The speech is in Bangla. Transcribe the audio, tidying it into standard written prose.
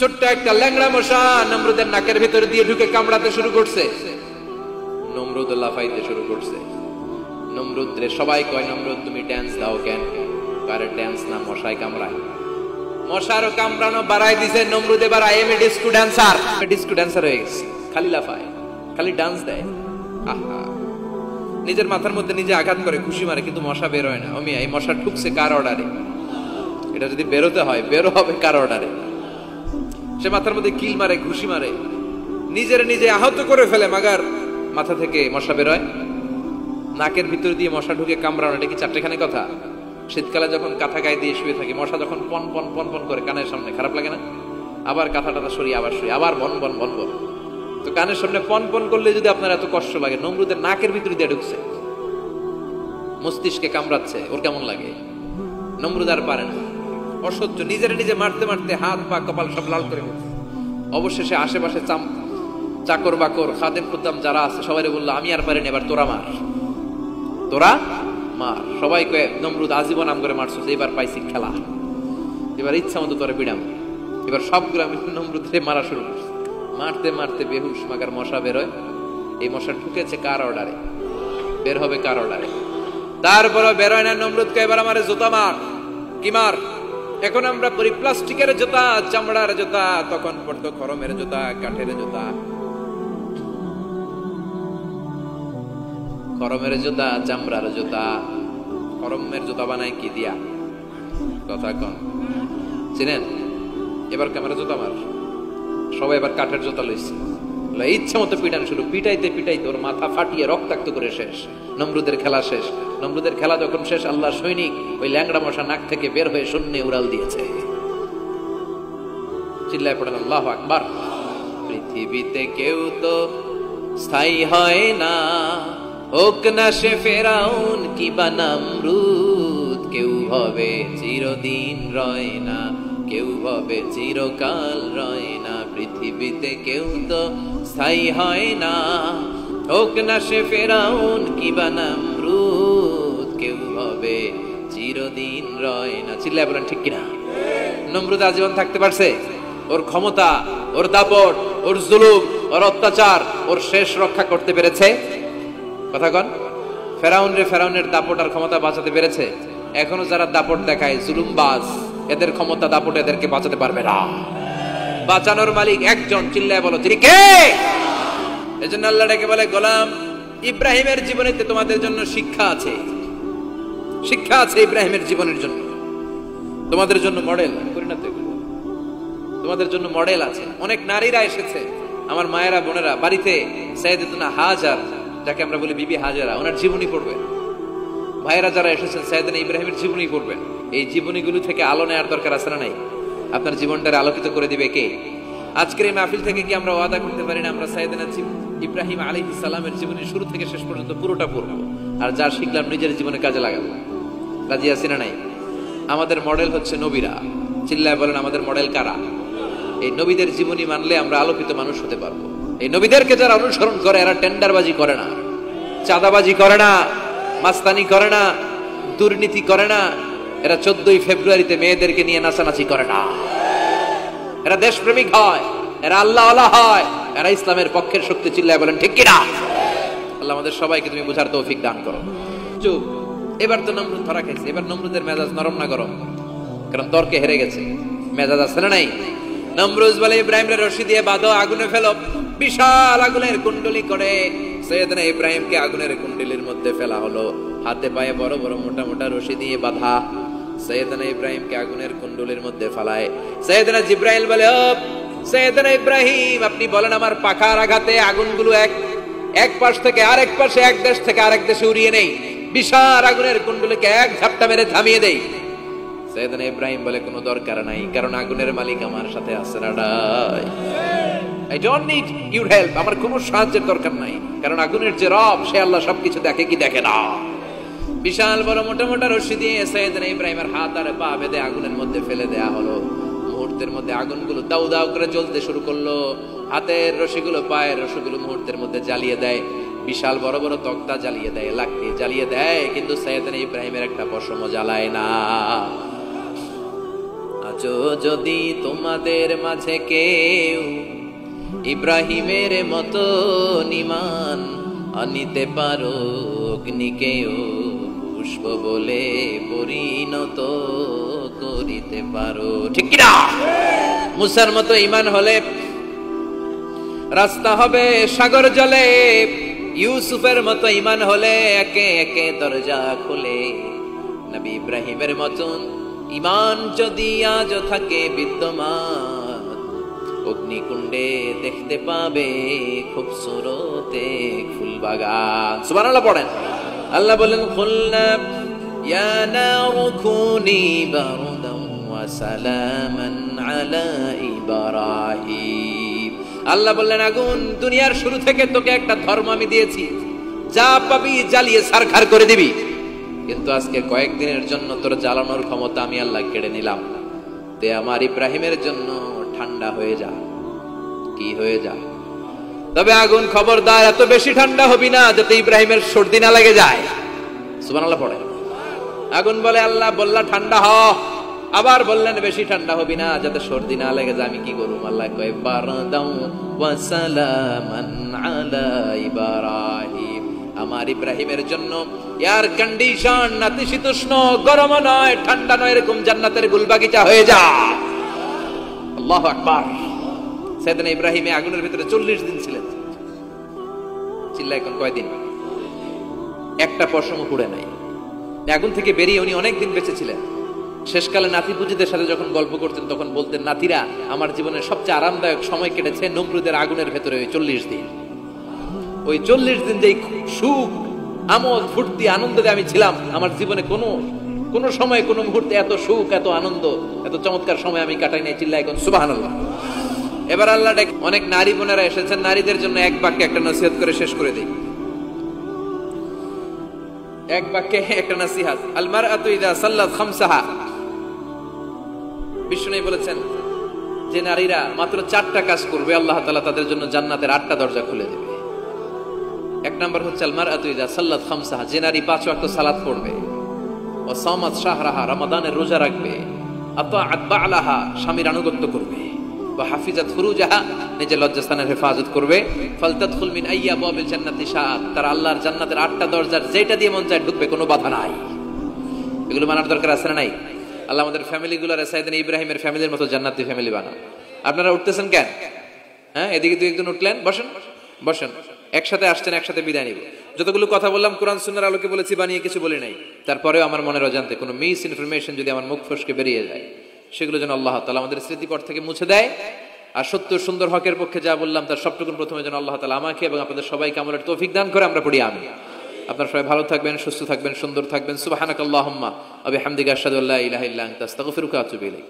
ছোট্ট একটা ল্যাংড়া মশা নমরুদের নাকের ভিতরে দিয়ে ঢুকে কামড়াতে শুরু করছে। নমরুদ লাফাইতে শুরু করছে। নমরুদ রে সবাই কয়, নমরুদ তুমি ড্যান্স দাও কেন? আরে ড্যান্স না, মশায় কামড়ায়। মশারও কামড়ানো বাড়াই দিছে। নমরুদ এবার I M A disco dancer, disco dancer হয়ে গেছে। খালি লাফায়, খালি ডান্স দেয়। আহা, নিজের মাথার মধ্যে নিজে আঘাত করে, খুশি মারে, কিন্তু মশা বের হয় না। অমিয়া, এই মশা ঢুকছে কার অর্ডারে? এটা যদি বেরোতে হয়, বেরো হবে কার অর্ডারে? সে মাথার মধ্যে কিল মারে, ঘুষি মারে, নিজের নিজে আহত করে ফেলে, মাগার মাথা থেকে মশা বের হয়। নাকের ভিতর দিয়ে মশা ঢুকে কামড়ানো, এটা কি চারটেখানি কথা? শীতকালে যখন কাঁথা গায়ে দিয়ে শুয়ে থাকি, মশা যখন পন পন পন পন করে কানের সামনে, খারাপ লাগে না? আবার কাঁথাটা সরিয়ে আবার শুয়ে, আবার বন বন বন বন। তো কানের সামনে পন পন করলে যদি আপনার এত কষ্ট লাগে, নমরুদের নাকের ভিতর দিয়ে ঢুকছে, মস্তিষ্কে কামড়াচ্ছে, ওর কেমন লাগে? নমরুদ আর পারে না, অসহ্য, নিজের নিজে মারতে মারতে হাত পা কপাল সব লাল করে ফেলছে। অবশেষে আশেপাশে চাকর বাকর খাদেম খুদ্দাম যারা আছে সবাই বললো, আমি আর পারিনি, এবার তোরা মার, তোরা মার। সবাই কয়ে, নমরুদ আজীবন আম করে মারছো, এবার পাইছি খেলা, এবার ইচ্ছা মতো তোরা পিড়াম। এবার সবগুলো আমি নমরুদে মারা শুরু করছি। মারতে মারতে বেহুশ, মাগার মশা বেরোয়। এই মশা ঢুকেছে কার অর্ডারে? বের হবে কার অর্ডারে? তারপরে বেরোয় না। নমরুদকে এবার আমার জুতা মার। কি মার? এখন আমরা পরি প্লাস্টিকের জুতা, চামড়ার জুতা, তখন পড়তো খরমের জুতা, কাঠের জুতা। খরমের জুতা, চামড়ার জুতা। খরমের জুতা বানায় কি দিয়া? কথা কন, চিনেন? এবার ক্যামেরা জুতা মার। সবাই এবার কাঠের জুতা লইছে, ইচ্ছা মতো পিটান শুরু। পিটাইতে পিটাইতে ওর মাথা ফাটিয়ে রক্তাক্ত করে শেষ। নমরুদের খেলা শেষ। নমরুদের খেলা যখন শেষ, আল্লাহর সৈনিক ওই ল্যাংড়া মশা নাক থেকে বের হয়ে শূন্যে উড়াল দিয়েছে। চিল্লায় পড়েন আল্লাহু আকবার। পৃথিবীতে কেউ তো স্থায়ী হয় না, হোক না সে ফেরাউন কিবা নমরুদ। কেউ ভাবে চিরদিন রয় না, কেউ ভাবে চিরকাল রয় না। পৃথিবীতে কেউ তো স্থায়ী হয় না, হোক না সে ফেরাউন কিবা নমরুদ। কেউ ভাবে চিরদিন রয় না। চিল্লায় বলেন ঠিক কিনা? নমরুদ আজীবন থাকতে পারছে? ওর ক্ষমতা, ওর দাপট, ওর জুলুম, ওর অত্যাচার, ওর শেষ রক্ষা করতে পেরেছে? কথা কন। ফেরাউনের দাপট আর ক্ষমতা বাঁচাতে পেরেছে? এখনো যারা দাপট দেখায়, জুলুমবাজ, এদের ক্ষমতা দাপট এদেরকে বাঁচাতে পারবে না। বাঁচানোর মালিক একজন। চিল্লায় বলো তিনি কে? এজন্য আল্লাহ ডেকে বলে, গোলাম ইব্রাহিমের জীবনেতে তোমাদের জন্য শিক্ষা আছে। শিক্ষা আছে ইব্রাহিমের জীবনের জন্য, তোমাদের জন্য মডেল। করি না তো এগুলো? তোমাদের জন্য মডেল আছে। অনেক নারীরা এসেছে, আমার মায়েরা বোনেরা, বাড়িতে সাইয়েদাতুনা হাজার, যাকে আমরা বলি বিবি হাজারা, ওনার জীবনী পড়বেন। ভাইয়েরা যারা এসেছেন, সাইয়েদানা ইব্রাহিমের জীবনী পড়বেন। এই জীবনীগুলো থেকে আলো নেওয়ার দরকার আছে না নাই? আপনার জীবনটারে আলোকিত করে দিবে কে? আজকের এই মাহফিল থেকে কি আমরা ওয়াদা করতে পারি না আমরা সাইয়েদানা ইব্রাহিম আলাইহিস সালামের জীবনী শুরু থেকে শেষ পর্যন্ত পুরোটা পড়ব, আর যা শিখলাম নিজের জীবনে কাজে লাগাবো? রাজি আছি না নাই? আমাদের মডেল হচ্ছে নবীরা। চিল্লায় বলেন আমাদের মডেল কারা? এই নবীদের জীবনী মানলে আমরা আলোকিত মানুষ হতে পারবো। এই নবীদেরকে যারা অনুসরণ করে, এরা টেন্ডারবাজি করে না, চাঁদাবাজি করে না, মাস্তানি করে না, দুর্নীতি করে না। এরা 14ই ফেব্রুয়ারিতে মেয়েদেরকে নিয়ে নাচানাচি করে না। এরা দেশপ্রেমিক হয়, এরা আল্লাহওয়ালা হয়, এরা ইসলামের পক্ষের শক্তি। চিল্লায় বলেন ঠিক কিনা? আল্লাহ আমাদের সবাইকে তুমি বুঝার তৌফিক দান করো। চুপ। এবার তো নমরুদ ধরা খাইছে। এবার নমরুদের মেজাজ নরম না গরম? কারণ তর্কে হেরে গেছে, মেজাজ আছে না নাই? নমরুদ বলে, ইব্রাহিমের রশি দিয়ে বাঁধো, আগুনে ফেলো। বিশাল আগুনের কুণ্ডলি করে সাইয়েদনা ইব্রাহিমকে আগুনের কুণ্ডলির মধ্যে ফেলা হলো। হাতে পায়ে বড় বড় মোটা মোটা রশি দিয়ে বাঁধা। সাইয়েদনা ইব্রাহিমকে আগুনের কুণ্ডলির মধ্যে ফেলায়। সাইয়েদনা জিব্রাইল বলে, ও সাইয়েদনা ইব্রাহিম, আপনি বলেন আমার পাখার আঘাতে আগুনগুলো এক পাশ থেকে আরেক পাশে, এক দেশ থেকে আরেক দেশে উড়িয়ে নেই, বিশাল আগুনের কুণ্ডলিকে এক ঝাপটা মেরে থামিয়ে দেই। সাইয়েদনা ইব্রাহিম বলে, কোনো দরকার নাই, কারণ আগুনের মালিক আমার সাথে আছে। I don't need your help, আমার কোনো সাহায্যের দরকার নাই, কারণ আগুনের যে রব, সে আল্লাহ সবকিছু দেখে কি দেখে না। বিশাল বড় মোটা মোটা রশি দিয়ে সাইয়েদনা ইব্রাহিমের হাত আর পা বেঁধে আগুনের মধ্যে ফেলে দেয়া হলো। মুহূর্তের মধ্যে আগুনগুলো দাউ দাউ করে জ্বলতে শুরু করলো। হাতের রশিগুলো, পায়ের রশিগুলো মুহূর্তের মধ্যে জ্বালিয়ে দেয়। বিশাল বড় বড় তক্তা জ্বালিয়ে দেয়, লাকড়ি জ্বালিয়ে দেয়, কিন্তু সাইয়েদনা ইব্রাহিমের একটা পশমও জ্বালায় না। যদি তোমাদের মাঝে কেউ ইব্রাহিমের মতো ঈমান আনিতে পারো, অগ্নিকেও পুষ্প বলে পরিণত করিতে পারো। ঠিক কিনা? মুসার মতো ঈমান হলে রাস্তা হবে সাগর জলে, ইউসুফের মতো ঈমান হলে একে একে দরজা খুলে। নবী ইব্রাহিমের মতন ঈমান যদি আজ থাকে বিদ্যমান, অগ্নিকুণ্ডে দেখতে পাবে খুবসুরতে ফুলবাগান। সুবহানাল্লাহ পড়েন। আল্লাহ বলেন, কুলনা ইয়া নারু কুনি বারদান ওয়া সালামান আলা ইব্রাহিম। আল্লাহ বললেন, আগুন, দুনিয়ার শুরু থেকে তোকে একটা ধর্ম আমি দিয়েছি, যা পাবি জ্বালিয়ে ছারখার করে দিবি, কিন্তু আজকে কয়েকদিনের জন্য তোর জ্বালানোর ক্ষমতা আমি আল্লাহ কেড়ে নিলাম। তে আমার ইব্রাহিমের জন্য ঠান্ডা হয়ে যা। কি হয়ে যা? তবে আগুন, খবরদার এত বেশি ঠান্ডা হবি না যাতে ইব্রাহিমের সর্দি না লেগে যায়। সুবহানাল্লাহ পড়ে। আগুন বলে, আল্লাহ বললা ঠান্ডা হ, আবার বললেন বেশি ঠান্ডা হবি না যাতে সর্দি না লেগে যায়। আমি কি করব? আল্লাহ কয়, বারদাউ ওয়া সালামান আলা ইব্রাহিম। আমার ইব্রাহিমের জন্য এয়ার কন্ডিশন, নাতিশীতোষ্ণ, গরম নয়, ঠান্ডা নয়, এরকম জান্নাতের গুলবাগিচা হয়ে যা। আল্লাহু আকবার। সাইয়েদনা ইব্রাহিম আগুনের ভিতরে 40 দিন ছিলেন। চিল্লা এখন কয়দিন? একটা পশমও পুড়ে নাই। আগুন থেকে বেরিয়ে উনি অনেক দিন বেঁচে ছিলেন। শেষকালে নাতি পুজিদের সাথে যখন গল্প করতেন তখন বলতেন, নাতিরা, আমার জীবনের সবচেয়ে আরামদায়ক সময় কেটেছে নমরুদের আগুনের ভেতরে ওই 40 দিন। ওই 40 দিন যে সুখ, আমোদ, ফুর্তি, আনন্দে আমি ছিলাম, আমার জীবনে কোনো সময়, কোনো মুহূর্তে এত সুখ, এত আনন্দ, এত চমৎকার সময় আমি কাটাই নাই। চিল্লা এখন সুবহানাল্লাহ। এবার আল্লাহ অনেক নারী বোনেরা এসেছেন, নারীদের জন্য এক বাক্যে একটা নসিহত করে শেষ করে দেই। এক বাক্যে একটা নসিহত। আল মারআতু ইযা সাল্লাত খামসাহা। বিষ্ণু বলেছেন যে নারীরা মাত্র 4টা কাজ করবে, আল্লাহ তাআলা তাদের জন্য জান্নাতের 8টা দরজা খুলে দেবে। এক নাম্বার হচ্ছে আল মারআতু ইযা সাল্লাত খামসাহা, যে নারী 5 ওয়াক্ত সালাত পড়বে, ওয়া সামাত শাহরাহা, রমাদানের রোজা রাখবে, আতাআত বা'লাহা, স্বামীর আনুগত্য করবে, ওয়া হাফিজাত ফুরুজাহা, নিজের লজ্জাস্থানের হেফাজত করবে, ফালতাদখুল মিন আইয়াবিল জান্নাতি শাআত, তার আল্লাহর জান্নাতের 8টা দরজার যেটা দিয়ে মন চায় ঢুকবে, কোনো বাধা নাই। এগুলো মানার দরকার আছে না নাই? আল্লাহ আমাদের ফ্যামিলিগুলোর সাইয়েদনা ইব্রাহিমের ফ্যামিলির মতো জান্নাতি ফ্যামিলি বানান। আপনারা উঠতেছেন কেন? হ্যাঁ, এদিকে দুই একজন উঠলেন, বসেন বসেন, একসাথে আসছেন, একসাথে বিদায় নিব। যতগুলো কথা বললাম কোরআন সুন্নাহর আলোকে বলেছি, বানিয়ে কিছু বলি নাই। তারপরেও আমার মনের অজান্তে কোনো মিস ইনফরমেশন যদি আমার মুখ ফসকে বেরিয়ে যায়, সেগুলো যেন আল্লাহ তাআলা আমাদের স্মৃতিপট থেকে মুছে দেয়। আর সত্য সুন্দর হকের পক্ষে যা বললাম তার সবটুকুন প্রথমে যেন আল্লাহ তাআলা আমাকে এবং আপনাদের সবাইকে আমলের তৌফিক দান করে। আমরা পড়ি আমিন। আপনারা সবাই ভালো থাকবেন, সুস্থ থাকবেন, সুন্দর থাকবেন। সুবহানাকাল্লাহুম্মা ওয়া বিহামদিকা আশহাদু আল্লা ইলাহা ইল্লা আনতা আস্তাগফিরুকা ওয়া আতুবু ইলাইক।